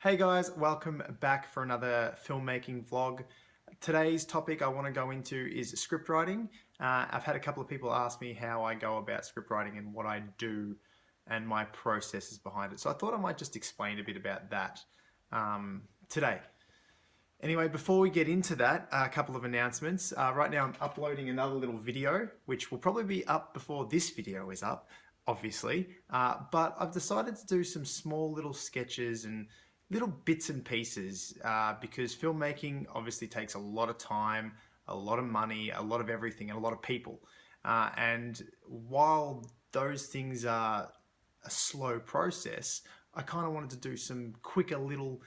Hey guys, welcome back for another filmmaking vlog. Today's topic I want to go into is script writing. I've had a couple of people ask me how I go about script writing and what I do and my processes behind it. So I thought I might just explain a bit about that today. Anyway, before we get into that, a couple of announcements. Right now I'm uploading another little video, which will probably be up before this video is up, obviously. But I've decided to do some small little sketches and little bits and pieces because filmmaking obviously takes a lot of time, a lot of money, a lot of everything, and a lot of people. And while those things are a slow process, I kind of wanted to do some quicker little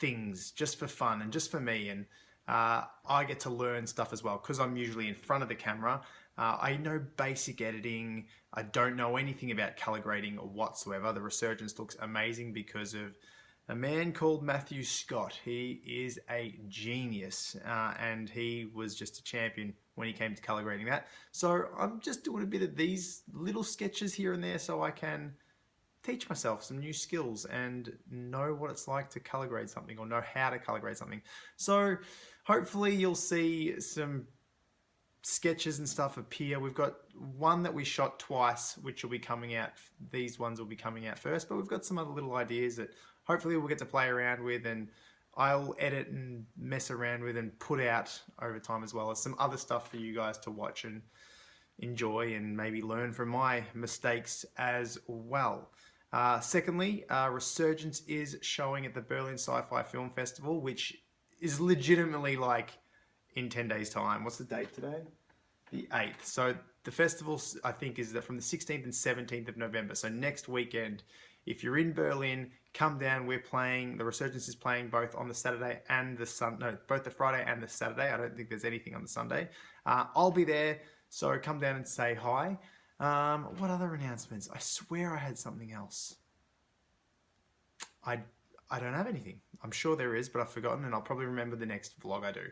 things just for fun and just for me. And I get to learn stuff as well because I'm usually in front of the camera. I know basic editing. I don't know anything about color grading whatsoever. The Resurgence looks amazing because of a man called Matthew Scott. He is a genius and he was just a champion when he came to color grading that. So I'm just doing a bit of these little sketches here and there so I can teach myself some new skills and know what it's like to color grade something or know how to color grade something. So hopefully you'll see some sketches and stuff appear. We've got one that we shot twice, which will be coming out. These ones will be coming out first, but we've got some other little ideas that hopefully we'll get to play around with, and I'll edit and mess around with and put out over time, as well as some other stuff for you guys to watch and enjoy and maybe learn from my mistakes as well. Secondly, Resurgence is showing at the Berlin Sci-Fi Film Festival, which is legitimately like in 10 days time. What's the date today? The 8th. So the festival, I think, is from the 16th and 17th of November. So next weekend, if you're in Berlin, come down. We're playing, the Resurgence is playing both on the Saturday and the both the Friday and the Saturday. I don't think there's anything on the Sunday. I'll be there, so come down and say hi. What other announcements? I swear I had something else. I don't have anything. I'm sure there is, but I've forgotten, and I'll probably remember the next vlog I do.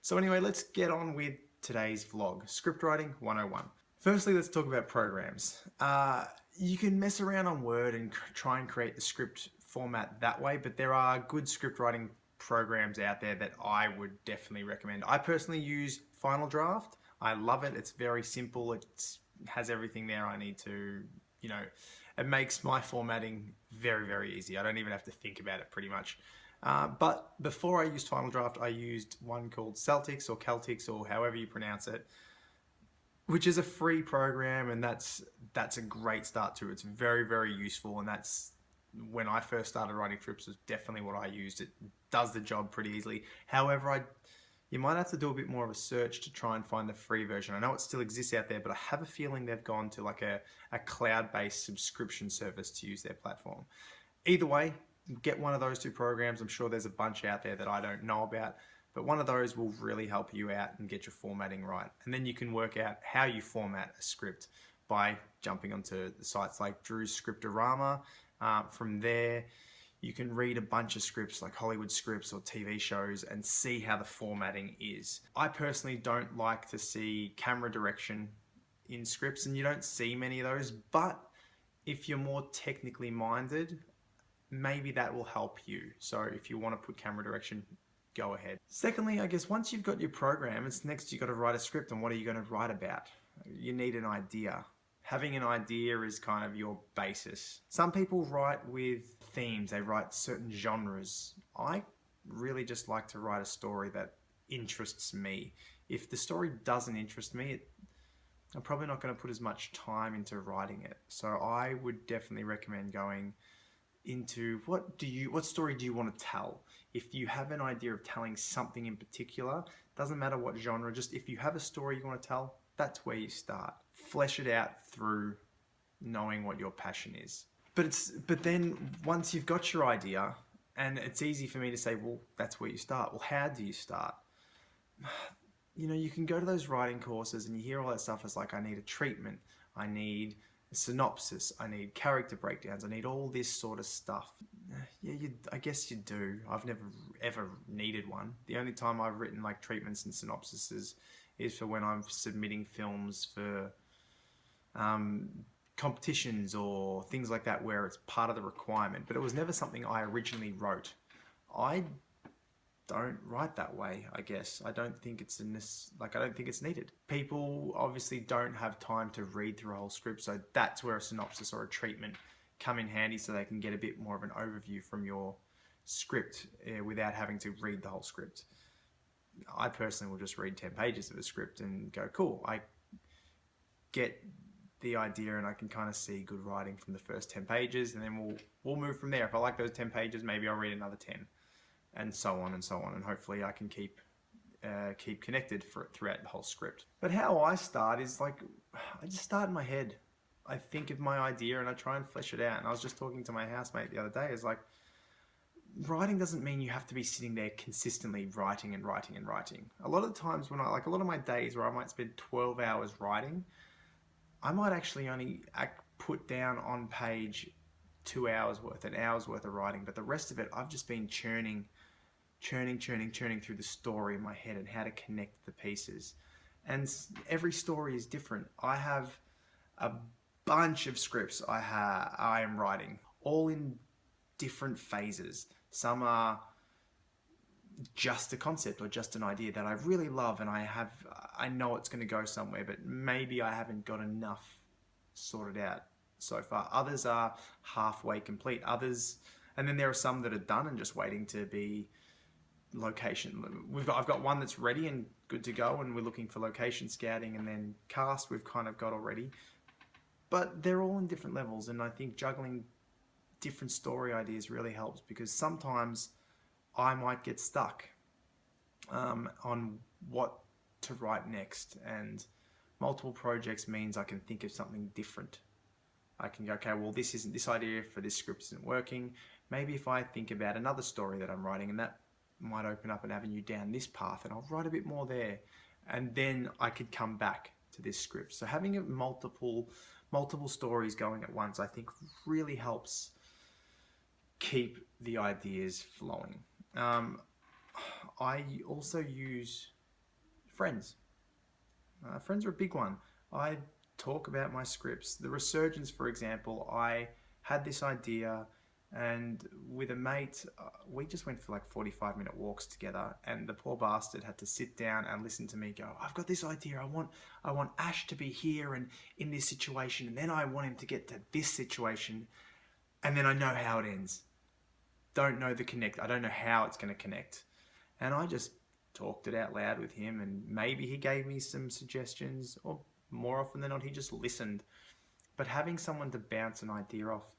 So anyway, let's get on with today's vlog. Script writing 101. Firstly, let's talk about programs. You can mess around on Word and try and create the script format that way, but there are good script writing programs out there that I would definitely recommend. I personally use Final Draft. I love it. It's very simple. It has everything there I need to, it makes my formatting very, very easy. I don't even have to think about it pretty much. But before I used Final Draft, I used one called Celtics or Celtics or however you pronounce it, which is a free program, and that's a great start to it. It's very, very useful, and that's when I first started writing scripts was definitely what I used. It does the job pretty easily. However, you might have to do a bit more of a search to try and find the free version. I know it still exists out there, but I have a feeling they've gone to like a cloud-based subscription service to use their platform. Either way, get one of those two programs. I'm sure there's a bunch out there that I don't know about, but one of those will really help you out and get your formatting right. And then you can work out how you format a script by jumping onto the sites like Drew's Scriptorama. From there, you can read a bunch of scripts like Hollywood scripts or TV shows and see how the formatting is. I personally don't like to see camera direction in scripts, and you don't see many of those, but if you're more technically minded, maybe that will help you. So if you want to put camera direction, go ahead. Secondly, I guess once you've got your program, it's next you got to write a script, and what are you going to write about? You need an idea. Having an idea is kind of your basis. Some people write with themes, they write certain genres. I really just like to write a story that interests me. If the story doesn't interest me, I'm probably not going to put as much time into writing it. So I would definitely recommend going into what story do you want to tell? If you have an idea of telling something in particular, doesn't matter what genre, just if you have a story you want to tell, that's where you start. Flesh it out through knowing what your passion is. But then once you've got your idea, and it's easy for me to say, well, that's where you start. Well, how do you start? You can go to those writing courses and you hear all that stuff. It's like, I need a treatment, I need a synopsis, I need character breakdowns, I need all this sort of stuff. Yeah, I guess you do. I've never ever needed one. The only time I've written like treatments and synopsises is for when I'm submitting films for competitions or things like that where it's part of the requirement, but it was never something I originally wrote. I don't write that way, I guess. I don't think it's I don't think it's needed. People obviously don't have time to read through a whole script, so that's where a synopsis or a treatment come in handy, so they can get a bit more of an overview from your script without having to read the whole script. I personally will just read 10 pages of a script and go, cool, I get the idea and I can kind of see good writing from the first 10 pages, and then we'll move from there. If I like those 10 pages, maybe I'll read another 10, and so on and so on, and hopefully I can keep connected throughout the whole script. But how I start is like, I just start in my head. I think of my idea and I try and flesh it out. And I was just talking to my housemate the other day, it's like, writing doesn't mean you have to be sitting there consistently writing and writing and writing. A lot of the times when a lot of my days where I might spend 12 hours writing, I might actually only put down on page 2 hours worth, an hour's worth of writing, but the rest of it I've just been churning through the story in my head and how to connect the pieces. And every story is different. I have a bunch of scripts I am writing, all in different phases. Some are just a concept or just an idea that I really love and I know it's going to go somewhere, but maybe I haven't got enough sorted out so far. Others are halfway complete. And then there are some that are done and just waiting to be location. I've got one that's ready and good to go, and we're looking for location scouting, and then cast we've kind of got already. But they're all in different levels, and I think juggling different story ideas really helps, because sometimes I might get stuck on what to write next, and multiple projects means I can think of something different. I can go, okay, well, this idea for this script isn't working. Maybe if I think about another story that I'm writing, and that might open up an avenue down this path, and I'll write a bit more there, and then I could come back to this script. So having multiple stories going at once, I think really helps keep the ideas flowing. I also use friends. Friends are a big one. I talk about my scripts. The Resurgence, for example, I had this idea, and with a mate, we just went for like 45-minute walks together, and the poor bastard had to sit down and listen to me go, I've got this idea. I want Ash to be here and in this situation, and then I want him to get to this situation, and then I know how it ends. Don't know the connect. I don't know how it's going to connect. And I just talked it out loud with him, and maybe he gave me some suggestions, or more often than not, he just listened. But having someone to bounce an idea off,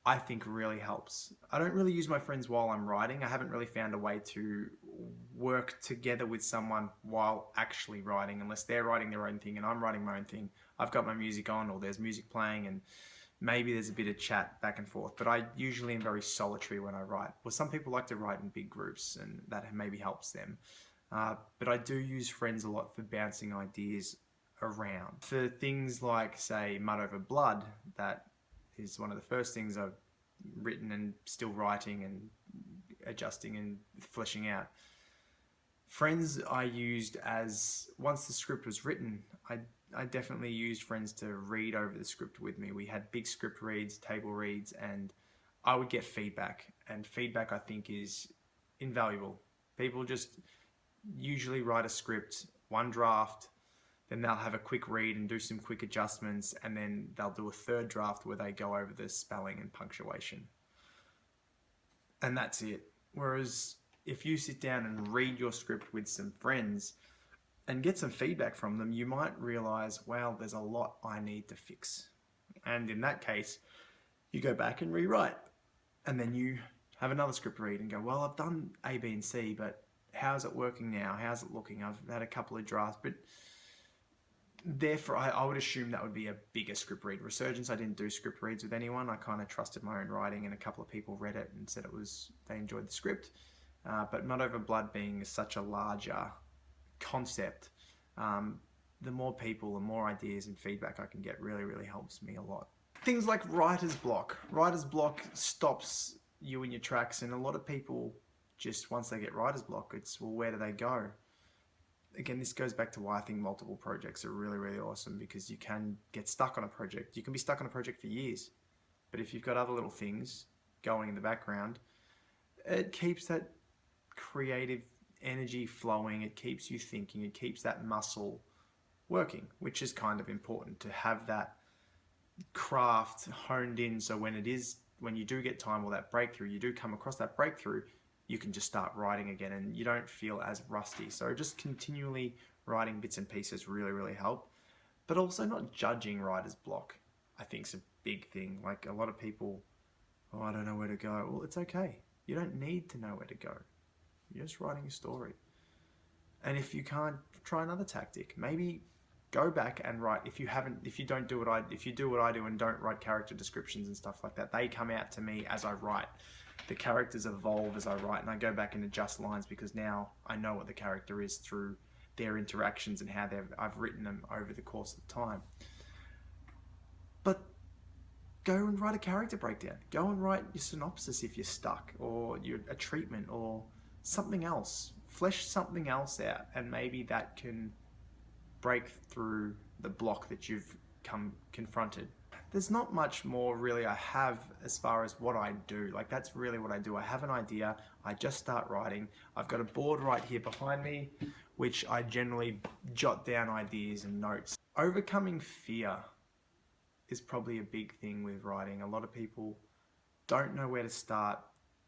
I think really helps. I don't really use my friends while I'm writing. I haven't really found a way to work together with someone while actually writing, unless they're writing their own thing and I'm writing my own thing. I've got my music on, or there's music playing, and maybe there's a bit of chat back and forth, but I usually am very solitary when I write. Well, some people like to write in big groups, and that maybe helps them. But I do use friends a lot for bouncing ideas around. For things like, say, Mud Over Blood, that is one of the first things I've written and still writing and adjusting and fleshing out. Friends I used as, once the script was written, I definitely used friends to read over the script with me. We had big script reads, table reads, and I would get feedback. And feedback, I think, is invaluable. People just usually write a script, one draft, then they'll have a quick read and do some quick adjustments, and then they'll do a third draft where they go over the spelling and punctuation. And that's it. Whereas if you sit down and read your script with some friends and get some feedback from them, you might realize, wow, there's a lot I need to fix. And in that case, you go back and rewrite. And then you have another script read and go, well, I've done A, B, and C, but how's it working now? How's it looking? I've had a couple of drafts, but therefore I would assume that would be a bigger script read. Resurgence, I didn't do script reads with anyone. I kind of trusted my own writing, and a couple of people read it and said they enjoyed the script. But Mud Over Blood being such a larger concept, the more people and more ideas and feedback I can get really, really helps me a lot. Things like writer's block. Writer's block stops you in your tracks, and a lot of people just, once they get writer's block, it's, well, where do they go? Again, this goes back to why I think multiple projects are really, really awesome, because you can get stuck on a project. You can be stuck on a project for years, but if you've got other little things going in the background, it keeps that creative energy flowing, it keeps you thinking, it keeps that muscle working, which is kind of important to have that craft honed in, so when you do get time or that breakthrough, you do come across that breakthrough, you can just start writing again and you don't feel as rusty. So just continually writing bits and pieces really help. But also not judging writer's block, I think, is a big thing. Like a lot of people, oh, I don't know where to go. Well, it's okay. You don't need to know where to go. You're just writing a story. And if you can't, try another tactic. Maybe go back and write. If you do what I do and don't write character descriptions and stuff like that, they come out to me as I write. The characters evolve as I write, and I go back and adjust lines because now I know what the character is through their interactions and how I've written them over the course of time. But go and write a character breakdown. Go and write your synopsis if you're stuck, or a treatment, or something else. Flesh something else out, and maybe that can break through the block that you've confronted. There's not much more really I have as far as what I do. Like, that's really what I do. I have an idea, I just start writing. I've got a board right here behind me, which I generally jot down ideas and notes. Overcoming fear is probably a big thing with writing. A lot of people don't know where to start,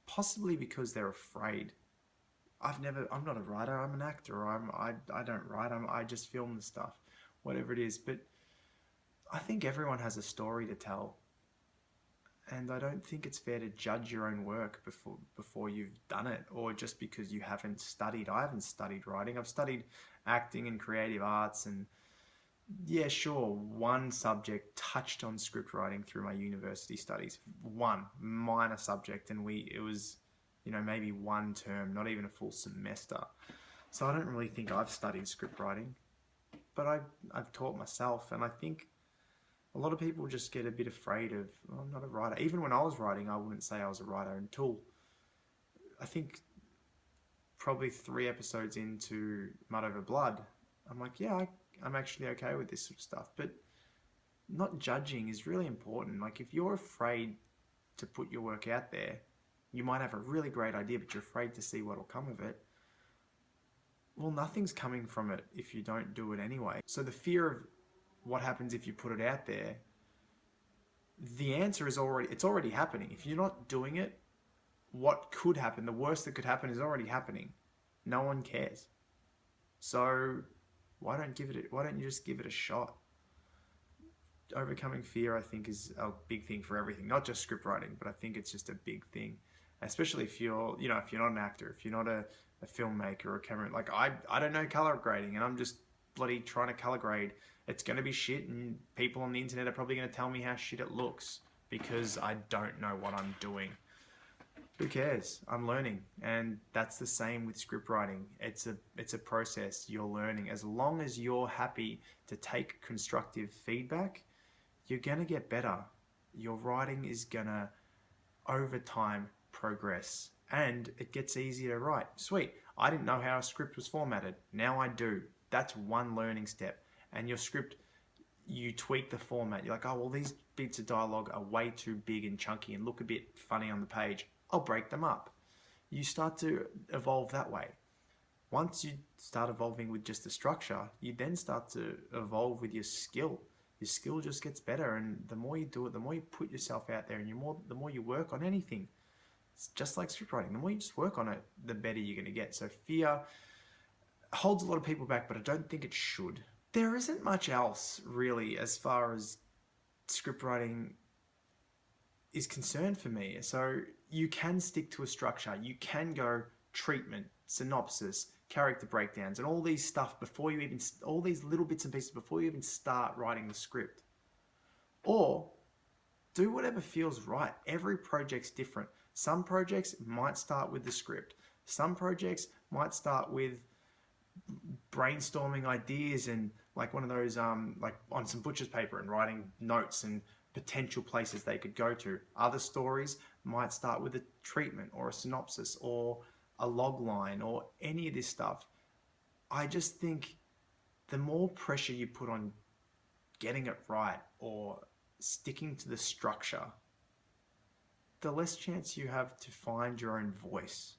possibly because they're afraid. I'm not a writer, I'm an actor, I don't write, I just film the stuff, whatever it is. But I think everyone has a story to tell. And I don't think it's fair to judge your own work before you've done it, or just because you haven't studied. I haven't studied writing. I've studied acting and creative arts, and yeah, sure, one subject touched on script writing through my university studies. One minor subject, and it was, maybe one term, not even a full semester. So I don't really think I've studied script writing, but I've taught myself, and I think a lot of people just get a bit afraid of, oh, I'm not a writer. Even when I was writing, I wouldn't say I was a writer until, I think, probably 3 episodes into Mud Over Blood. I'm like, yeah, I'm actually okay with this sort of stuff. But not judging is really important. Like, if you're afraid to put your work out there, you might have a really great idea, but you're afraid to see what'll come of it. Well, nothing's coming from it if you don't do it anyway. So the fear of what happens if you put it out there, the answer is it's already happening. If you're not doing it, what could happen, the worst that could happen, is already happening. No one cares. So why don't you just give it a shot? Overcoming fear, I think, is a big thing for everything, not just script writing, but I think it's just a big thing, especially if you're not an actor, if you're not a filmmaker or a cameraman. Like, I don't know color grading, and I'm just bloody trying to color grade. It's going to be shit, and people on the internet are probably going to tell me how shit it looks because I don't know what I'm doing. Who cares? I'm learning, and that's the same with script writing. It's a process. You're learning. As long as you're happy to take constructive feedback, you're going to get better. Your writing is going to, over time, progress, and it gets easier to write. Sweet. I didn't know how a script was formatted. Now I do. That's one learning step. And your script, you tweak the format. You're like, oh, well, these bits of dialogue are way too big and chunky and look a bit funny on the page. I'll break them up. You start to evolve that way. Once you start evolving with just the structure, you then start to evolve with your skill. Your skill just gets better, and the more you do it, the more you put yourself out there, and the more you work on anything. It's just like script writing. The more you just work on it, the better you're going to get. So fear holds a lot of people back, but I don't think it should. There isn't much else really as far as script writing is concerned for me. So you can stick to a structure. You can go treatment, synopsis, character breakdowns, and all these stuff all these little bits and pieces before you even start writing the script. Or do whatever feels right. Every project's different. Some projects might start with the script. Some projects might start with brainstorming ideas and like one of those like on some butcher's paper and writing notes and potential places they could go to. Other stories might start with a treatment or a synopsis or a log line or any of this stuff. I just think the more pressure you put on getting it right or sticking to the structure, the less chance you have to find your own voice.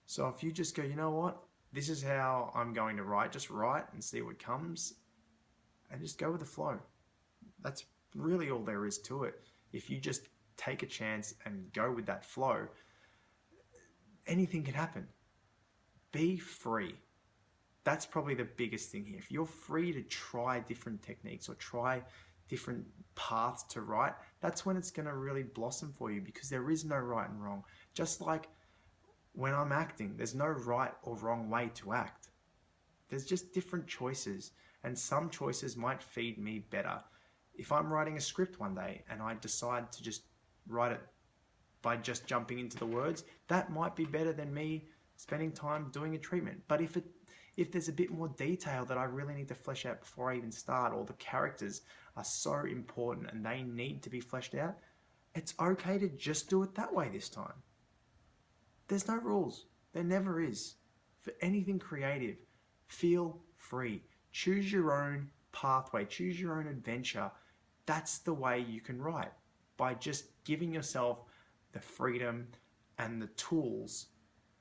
So if you just go, you know what, this is how I'm going to write, just write and see what comes and just go with the flow. That's really all there is to it. If you just take a chance and go with that flow, anything can happen. Be free. That's probably the biggest thing here. If you're free to try different techniques or try different paths to write, that's when it's going to really blossom for you, because there is no right and wrong. Just like when I'm acting, there's no right or wrong way to act. There's just different choices, and some choices might feed me better. If I'm writing a script one day and I decide to just write it by just jumping into the words, that might be better than me spending time doing a treatment. But if there's a bit more detail that I really need to flesh out before I even start, or the characters are so important and they need to be fleshed out, it's okay to just do it that way this time. There's no rules. There never is. For anything creative, feel free. Choose your own pathway. Choose your own adventure. That's the way you can write, by just giving yourself the freedom and the tools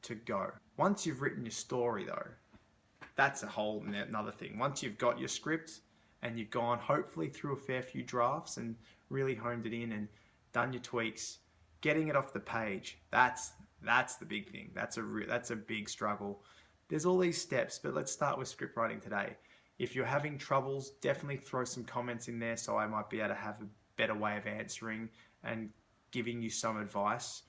to go. Once you've written your story though, that's a whole another thing. Once you've got your script and you've gone hopefully through a fair few drafts and really honed it in and done your tweaks, getting it off the page, that's the big thing. That's a big struggle. There's all these steps, but let's start with script writing today. If you're having troubles, definitely throw some comments in there so I might be able to have a better way of answering and giving you some advice.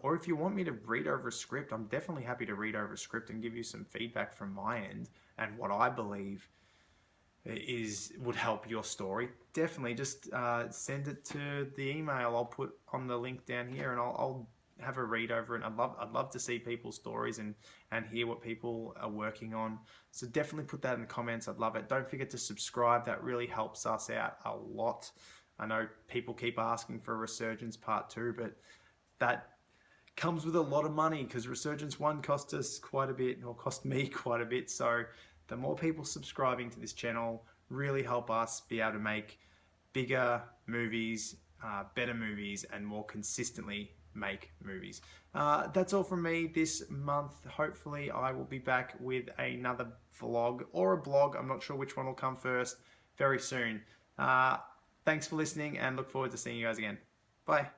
Or if you want me to read over a script, I'm definitely happy to read over a script and give you some feedback from my end and what I believe would help your story. Definitely just send it to the email. I'll put on the link down here, and I'll have a read over it. I'd love to see people's stories and hear what people are working on. So definitely put that in the comments. I'd love it. Don't forget to subscribe. That really helps us out a lot. I know people keep asking for Resurgence Part 2, but that comes with a lot of money, because Resurgence 1 cost us quite a bit, or cost me quite a bit. So the more people subscribing to this channel really help us be able to make bigger movies, better movies, and more consistently make movies. That's all from me this month. Hopefully I will be back with another vlog or a blog. I'm not sure which one will come first, very soon. Thanks for listening, and look forward to seeing you guys again. Bye.